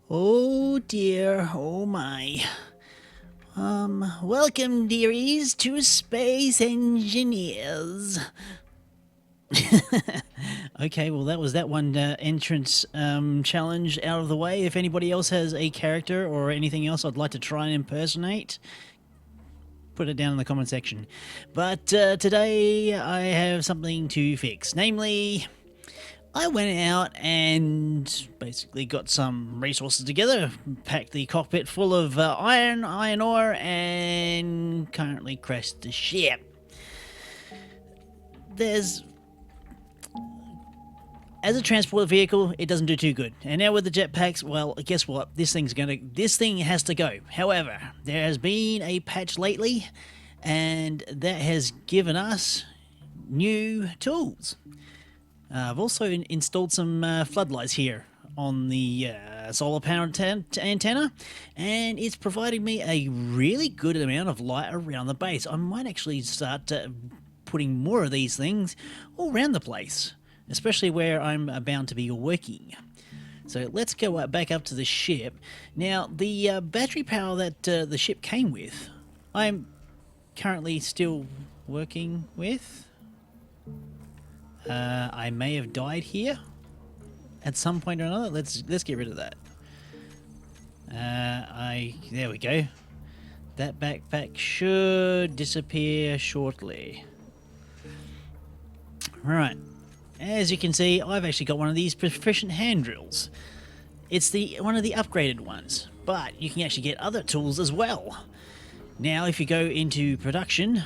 Oh dear, oh my. Welcome, dearies, to Space Engineers. Okay, well, that was that one entrance challenge out of the way. If anybody else has a character or anything else I'd like to try and impersonate, put it down in the comment section. But today I have something to fix. Namely, I went out and basically got some resources together, packed the cockpit full of iron ore, and currently crashed the ship. As a transport vehicle, it doesn't do too good. And now with the jetpacks, well, guess what? This thing has to go. However, there has been a patch lately, and that has given us new tools. I've also installed some floodlights here on the solar powered antenna, and it's providing me a really good amount of light around the base. I might actually start putting more of these things all around the place, especially where I'm bound to be working. So let's go back up to the ship. Now, the battery power that the ship came with, I'm currently still working with. I may have died here at some point or another. Let's get rid of that. There we go. That backpack should disappear shortly. Right. As you can see, I've actually got one of these proficient hand drills. It's one of the upgraded ones, but you can actually get other tools as well. Now, if you go into production,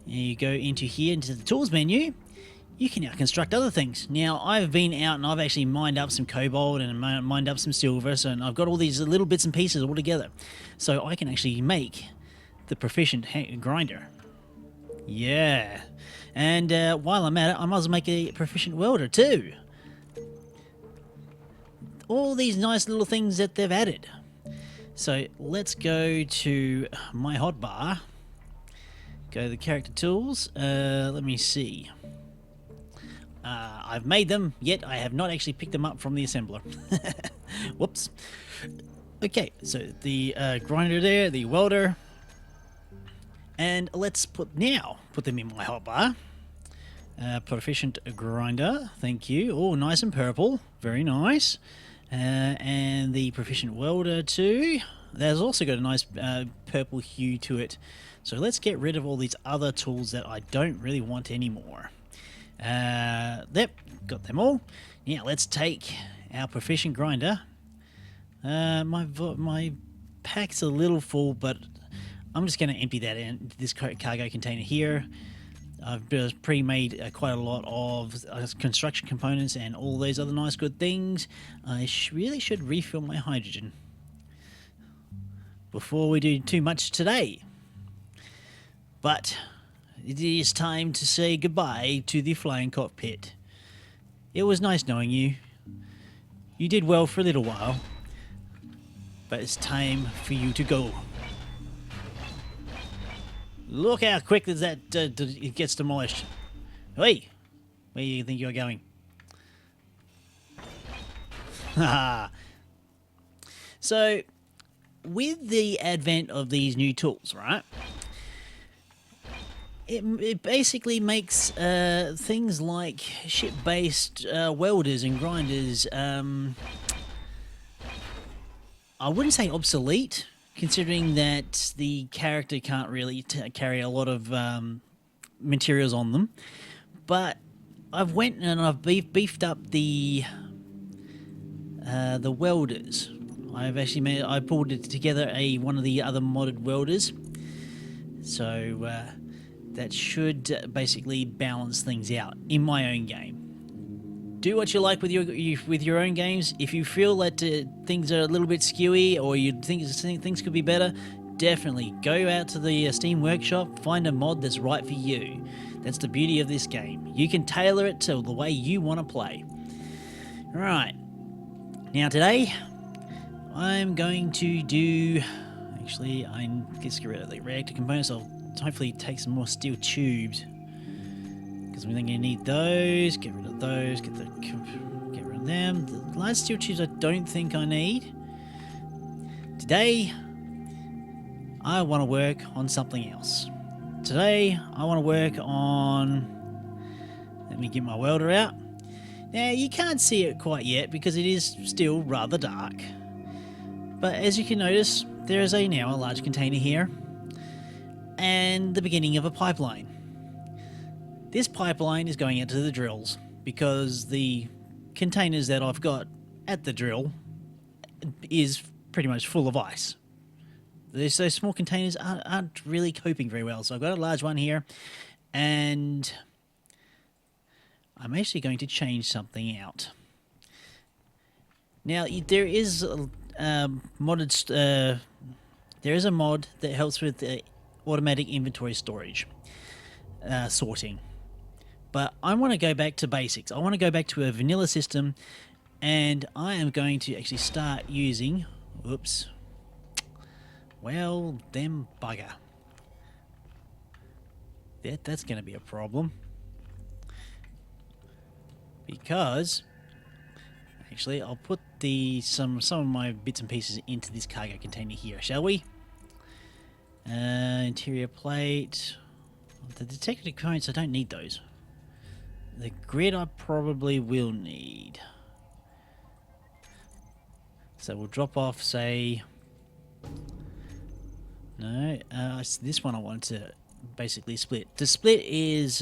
you go into here into the tools menu, you can now construct other things. Now, I've been out and I've actually mined up some cobalt and mined up some silver, so I've got all these little bits and pieces all together. So I can actually make the proficient grinder. Yeah. And while I'm at it, I might as well make a proficient welder too. All these nice little things that they've added. So let's go to my hotbar. Go to the character tools. Let me see. I've made them, yet I have not actually picked them up from the assembler. Whoops. Okay, so the grinder there, the welder. And let's put them in my hotbar. Proficient grinder, thank you. Oh, nice and purple, very nice. And the proficient welder too. That's also got a nice purple hue to it. So let's get rid of all these other tools that I don't really want anymore. Yep, got them all. Now let's take our proficient grinder. My pack's a little full, but I'm just going to empty that in this cargo container here. I've pre-made quite a lot of construction components and all those other nice good things. I really should refill my hydrogen before we do too much today. But it is time to say goodbye to the flying cockpit. It was nice knowing you. You did well for a little while, but it's time for you to go. Look how quick that it gets demolished. Hey, where do you think you're going? So, with the advent of these new tools, right? It basically makes things like ship-based welders and grinders, I wouldn't say obsolete, considering that the character can't really carry a lot of materials on them. But I've went and I've beefed up the welders. I pulled it together one of the other modded welders. So that should basically balance things out in my own game. Do what you like with your own games. If you feel that things are a little bit skewy or you think things could be better, definitely go out to the Steam Workshop, find a mod that's right for you. That's the beauty of this game. You can tailor it to the way you want to play. Right. Now today, I'm going to do... Actually, I guess get rid of the reactor components. I'll hopefully take some more steel tubes, because we're going to need those. Get rid of those. Get rid of them. The large steel tubes I don't think I need. Today, I want to work on something else. Today, I want to work on... Let me get my welder out. Now, you can't see it quite yet because it is still rather dark. But as you can notice, there is now a large container here and the beginning of a pipeline. This pipeline is going out to the drills because the containers that I've got at the drill is pretty much full of ice. Those small containers aren't really coping very well. So I've got a large one here, and I'm actually going to change something out. Now, there is a mod that helps with automatic inventory storage sorting. But I want to go back to basics. I want to go back to a vanilla system, and I am going to actually start using... Oops. Well, them bugger. That's going to be a problem. Because... Actually, I'll put some of my bits and pieces into this cargo container here, shall we? Interior plate. The detected components, I don't need those. The grid I probably will need. So we'll drop off, say... No, this one I want to basically split. To split is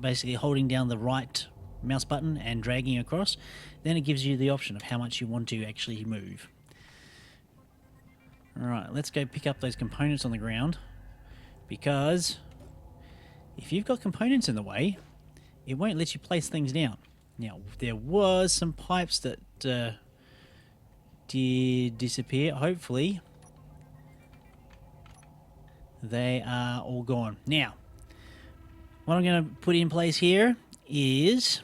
basically holding down the right mouse button and dragging across. Then it gives you the option of how much you want to actually move. Alright, let's go pick up those components on the ground. Because if you've got components in the way, it won't let you place things down. Now, there was some pipes that did disappear. Hopefully, they are all gone. Now, what I'm going to put in place here is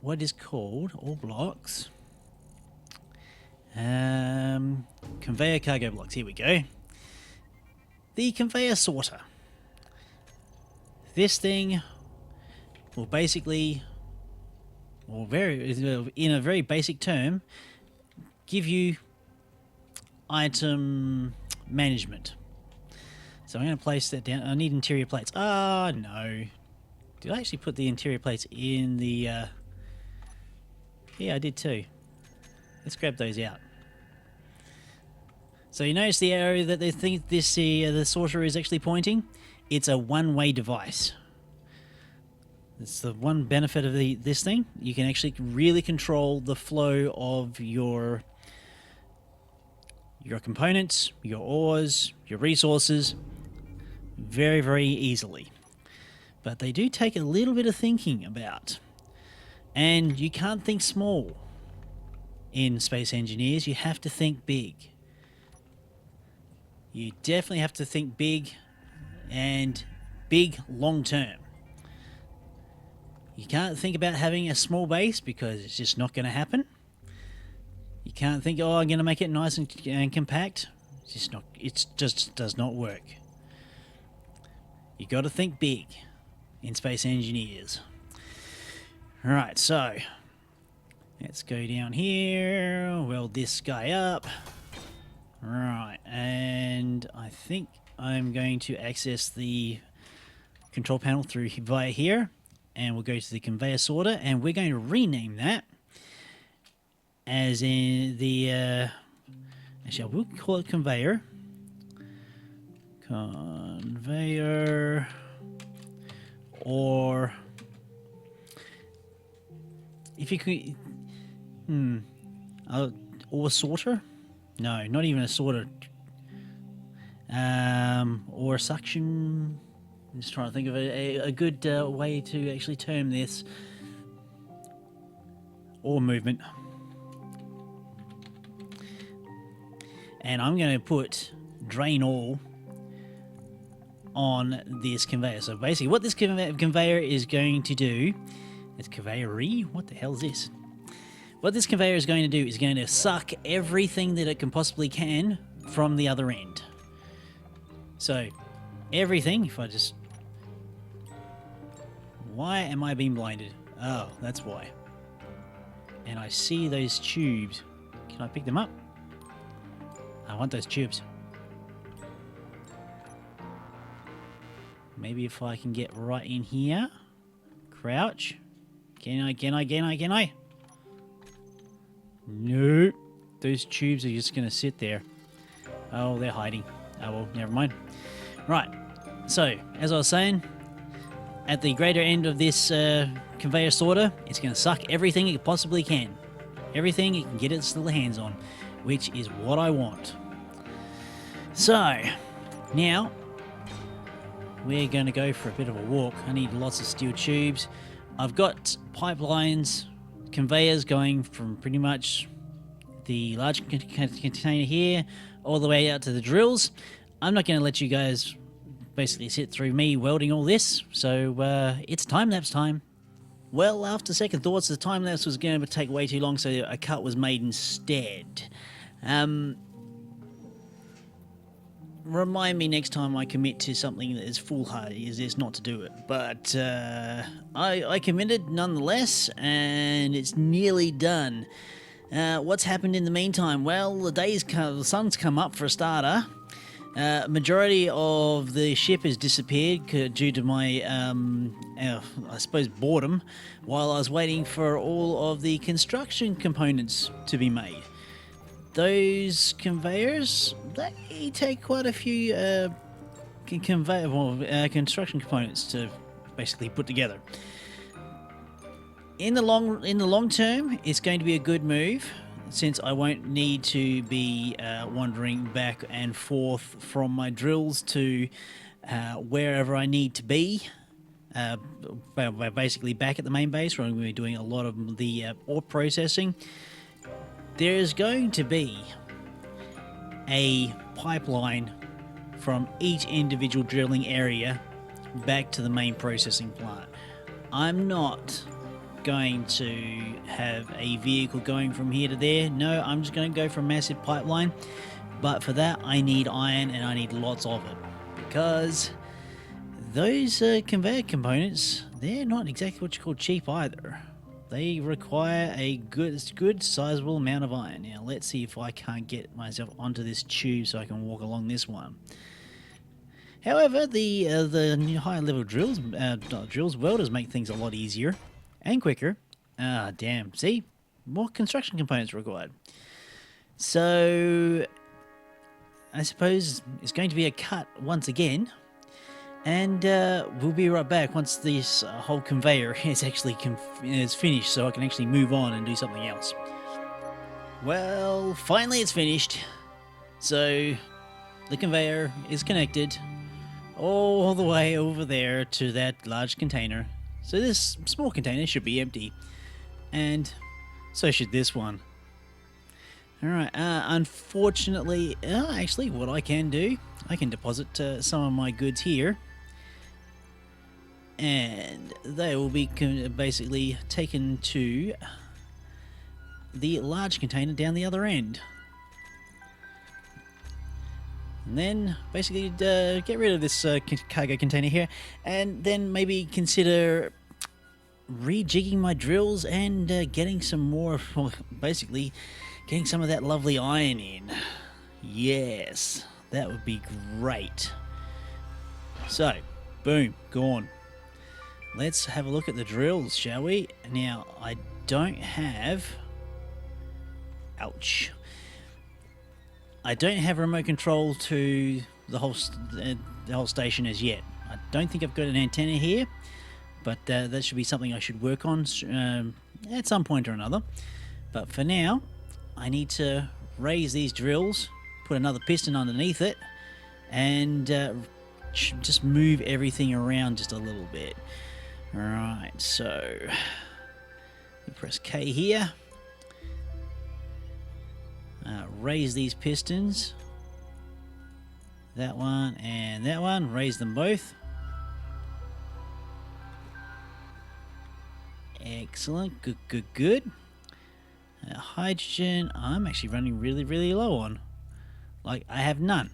what is called, all blocks, conveyor cargo blocks. Here we go. The conveyor sorter. This thing will basically, or in a very basic term, give you item management. So I'm going to place that down. I need interior plates. Ah, no. Did I actually put the interior plates in the... Yeah, I did too. Let's grab those out. So you notice the area that they think the sorter is actually pointing? It's a one-way device. It's the one benefit of this thing. You can actually really control the flow of your components, your ores, your resources very, very easily. But they do take a little bit of thinking about. And you can't think small in Space Engineers. You have to think big. You definitely have to think big, and big long term. You can't think about having a small base because it's just not going to happen. You can't think, oh, I'm going to make it nice and compact. It's just not. It just does not work. You got to think big in Space Engineers. All right, so let's go down here. Weld this guy up. Right, and I think I'm going to access the control panel through via here, and we'll go to the conveyor sorter, and we're going to rename that as in the actually I will call it conveyor. Conveyor, or if you could, or sorter. No, not even a sorter. Or a suction. I'm just trying to think of a good way to actually term this. Or movement. And I'm going to put drain all on this conveyor. So basically what this conveyor is going to do, it's conveyor-y? What the hell is this? What this conveyor is going to do is going to suck everything that it can possibly can from the other end. So, everything, if I just... Why am I being blinded? Oh, that's why. and I see those tubes. Can I pick them up? I want those tubes. Maybe if I can get right in here. Crouch. Can I? Nope. Those tubes are just going to sit there. Oh, they're hiding. Oh, well, never mind. Right. So, as I was saying, at the greater end of this conveyor sorter, it's going to suck everything it possibly can. Everything it can get its little hands on, which is what I want. So, now, we're going to go for a bit of a walk. I need lots of steel tubes. I've got pipelines, conveyors going from pretty much the large container here all the way out to the drills. I'm not going to let you guys basically sit through me welding all this, so it's time-lapse time. Well, after second thoughts, the time-lapse was going to take way too long, so a cut was made instead. Remind me next time I commit to something that is foolhardy as this not to do it. But I committed nonetheless, and it's nearly done. What's happened in the meantime? Well, the sun's come up for a starter. Majority of the ship has disappeared due to my, I suppose, boredom, while I was waiting for all of the construction components to be made. Those conveyors, they take quite a few construction components to basically put together. In the long term, it's going to be a good move, since I won't need to be wandering back and forth from my drills to wherever I need to be. Basically back at the main base, where I'm going to be doing a lot of the ore processing. There's going to be a pipeline from each individual drilling area back to the main processing plant. I'm not going to have a vehicle going from here to there. No, I'm just going to go for a massive pipeline. But for that, I need iron, and I need lots of it, because those conveyor components, they're not exactly what you call cheap either. They require a good sizable amount of iron. Now, let's see if I can't get myself onto this tube so I can walk along this one. However, the new higher level drills welders make things a lot easier and quicker. Ah, damn. See? More construction components required. So, I suppose it's going to be a cut once again. And we'll be right back once this whole conveyor is actually is finished, so I can actually move on and do something else. Well, finally it's finished. So, the conveyor is connected all the way over there to that large container. So this small container should be empty. And so should this one. Alright, unfortunately, actually what I can do, I can deposit some of my goods here. And they will be basically taken to the large container down the other end. And then basically get rid of this cargo container here, and then maybe consider rejigging my drills and getting some more, well, basically getting some of that lovely iron in. Yes, that would be great. So, boom, gone. Let's have a look at the drills, shall we? Now, I don't have... Ouch. I don't have remote control to the whole station as yet. I don't think I've got an antenna here, but that should be something I should work on at some point or another. But for now, I need to raise these drills, put another piston underneath it, and just move everything around just a little bit. Right, so press K here. Raise these pistons. That one and that one. Raise them both. Excellent. Good, good, good. Hydrogen, I'm actually running really, really low on. Like, I have none.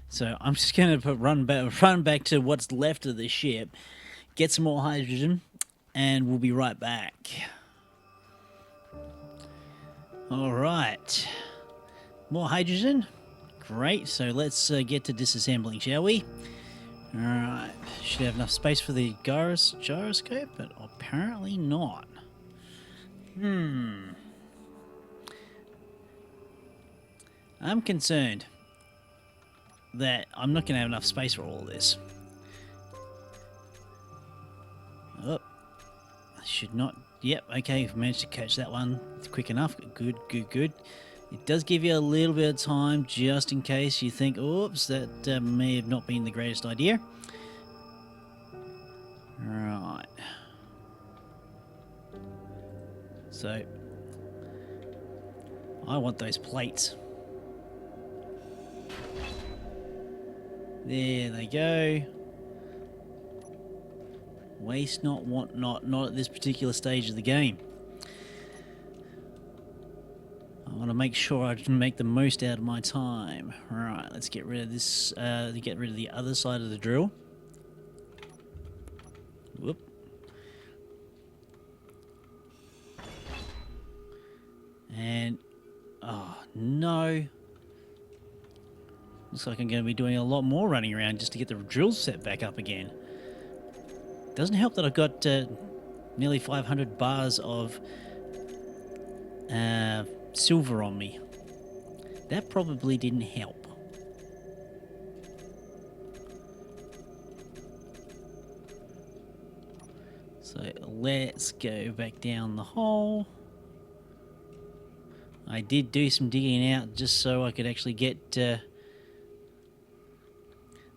So I'm just going to run back to what's left of the ship, get some more hydrogen, and we'll be right back. All right. More hydrogen. Great. So let's get to disassembling, shall we? All right. Should have enough space for the gyroscope, but apparently not. I'm concerned that I'm not going to have enough space for all of this. Oh, I should not. Yep, okay, we've managed to catch that one quick enough. Good, good, good. It does give you a little bit of time just in case you think, oops, that may have not been the greatest idea. Right. So, I want those plates. There they go. Waste not, want not, not at this particular stage of the game. I want to make sure I can make the most out of my time. Right, let's get rid of this, get rid of the other side of the drill. Whoop. And, oh no. Looks like I'm going to be doing a lot more running around just to get the drills set back up again. Doesn't help that I've got nearly 500 bars of silver on me. That probably didn't help. So let's go back down the hole. I did do some digging out just so I could actually get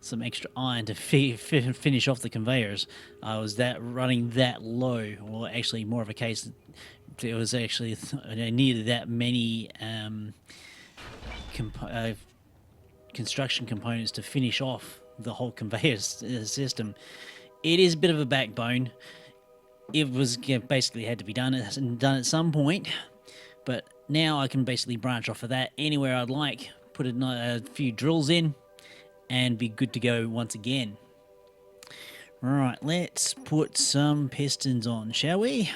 some extra iron to finish off the conveyors. I was running that low, or actually more of a case that it was actually I needed that many construction components to finish off the whole conveyor system. It is a bit of a backbone. It was basically had to be done at some point, but now I can basically branch off of that anywhere I'd like, put a few drills in, and be good to go once again. Right, let's put some pistons on, shall we?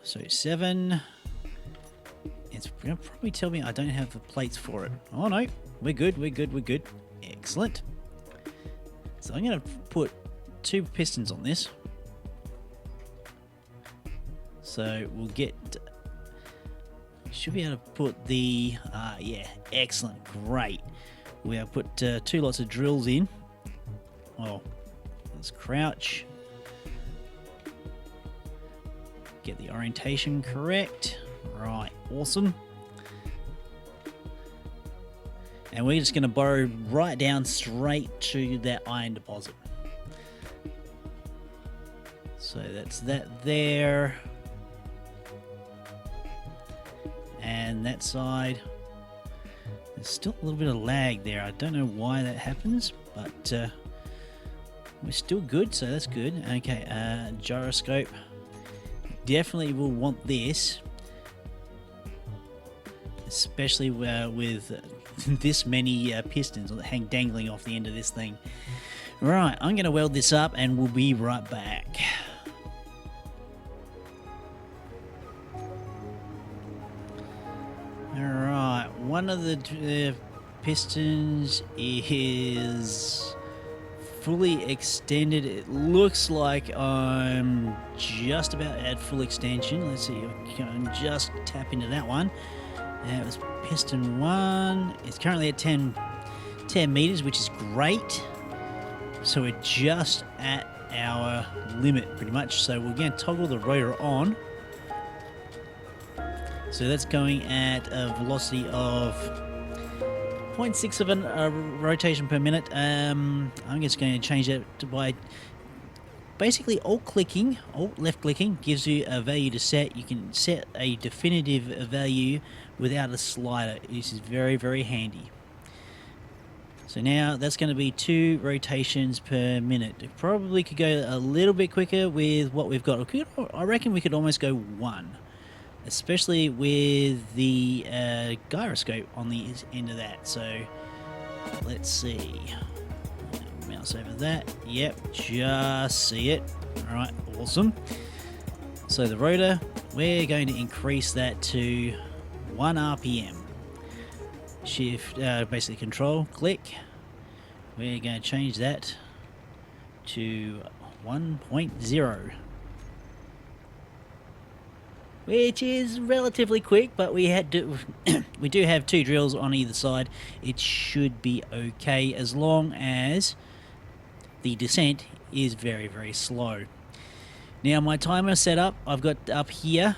So 7. It's going to probably tell me I don't have the plates for it. Oh no, we're good, we're good, we're good. Excellent. So I'm going to put 2 pistons on this. So we'll get... should be able to put the... yeah, excellent, great. We have put 2 lots of drills in. Oh, let's crouch. Get the orientation correct. Right, awesome. And we're just going to burrow right down straight to that iron deposit. So that's that there. And that side. There's still a little bit of lag there. I don't know why that happens, but we're still good, so that's good. Okay, gyroscope. Definitely will want this, especially with this many pistons dangling off the end of this thing. Right, I'm going to weld this up and we'll be right back. Alright, one of the pistons is fully extended. It looks like I'm just about at full extension. Let's see, I can just tap into that one. It was piston 1. It's currently at 10 meters, which is great. So we're just at our limit pretty much. So we're going to toggle the rotor on. So that's going at a velocity of 0.6 of a rotation per minute. I'm just going to change that by basically alt left clicking gives you a value to set. You can set a definitive value without a slider. This is very, very handy. So now that's going to be 2 rotations per minute. It probably could go a little bit quicker with what we've got. I reckon we could almost go 1. Especially with the gyroscope on the end of that. So let's see. Mouse over that. Yep, just see it. All right, awesome. So the rotor, we're going to increase that to 1 RPM. Shift, basically control, click. We're going to change that to 1.0. Which is relatively quick, but we we do have 2 drills on either side. It should be okay as long as the descent is very, very slow. Now my timer setup I've got up here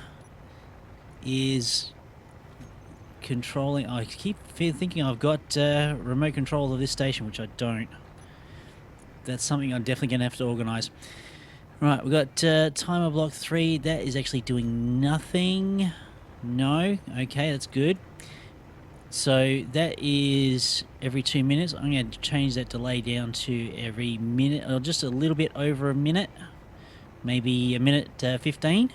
is controlling. I keep thinking I've got remote control of this station, which I don't. That's something I'm definitely going to have to organise. Right, we've got timer block 3. That is actually doing nothing. No. Okay, that's good. So that is every 2 minutes. I'm going to change that delay down to every minute, or just a little bit over a minute. Maybe a minute 15.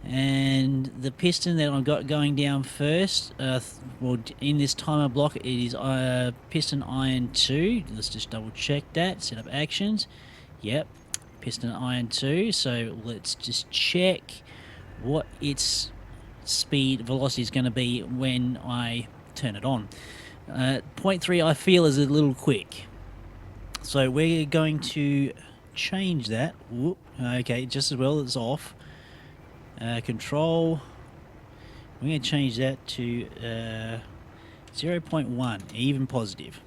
And the piston that I've got going down first, well, in this timer block, it is piston iron 2. Let's just double check that. Set up actions. Yep, piston iron 2. So let's just check what its speed velocity is going to be when I turn it on. 0.3 I feel is a little quick. So we're going to change that. Whoop, okay, just as well as off. Control. We're going to change that to 0.1, even positive.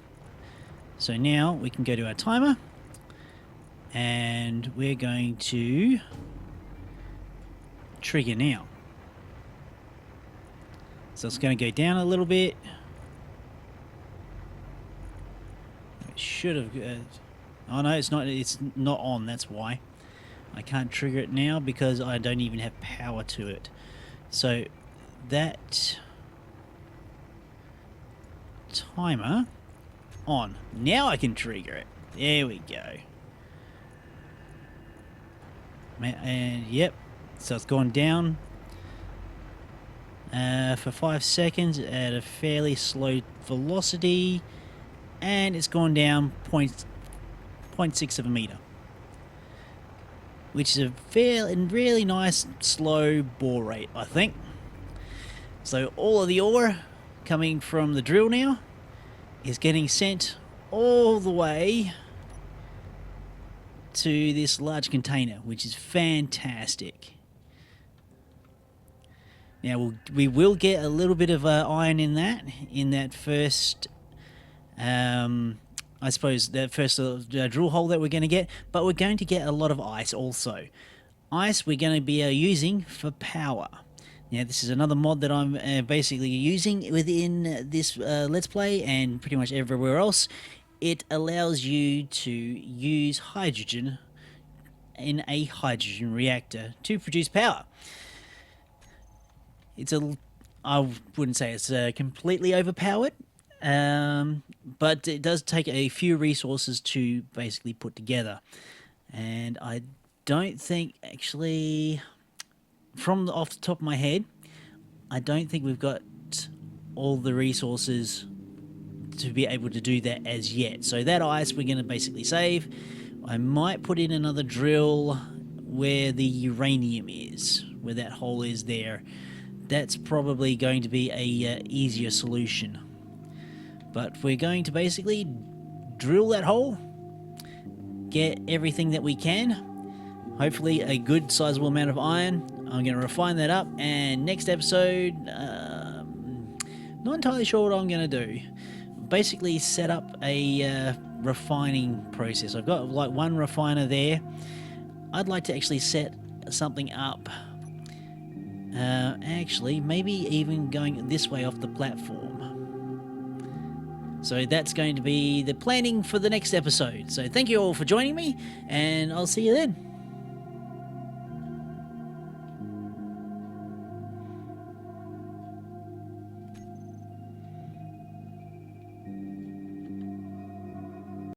So now we can go to our timer. And we're going to trigger now. So it's going to go down a little bit. It should have. Oh no, it's not. It's not on. That's why I can't trigger it now, because I don't even have power to it. So that timer on. Now I can trigger it. There we go. And yep, so it's gone down for 5 seconds at a fairly slow velocity, and it's gone down 0.6 of a meter, which is a fair and really nice slow bore rate, I think. So all of the ore coming from the drill now is getting sent all the way to this large container, which is fantastic. Now we will get a little bit of iron in that first, I suppose that first drill hole that we're going to get, but we're going to get a lot of ice also. Ice we're going to be using for power. Now this is another mod that I'm basically using within this Let's Play and pretty much everywhere else. It allows you to use hydrogen in a hydrogen reactor to produce power. I wouldn't say it's completely overpowered, but it does take a few resources to basically put together. And I don't think, actually, off the top of my head, I don't think we've got all the resources to be able to do that as yet. So that ice we're going to basically save. I might put in another drill where the uranium is, where that hole is there. That's probably going to be a easier solution. But we're going to basically drill that hole, get everything that we can, hopefully a good sizable amount of iron. I'm going to refine that up, and next episode, not entirely sure what I'm going to do. Basically set up a refining process. I've got like one refiner there. I'd like to actually set something up, actually maybe even going this way off the platform. So that's going to be the planning for the next episode. So thank you all for joining me, and I'll see you then.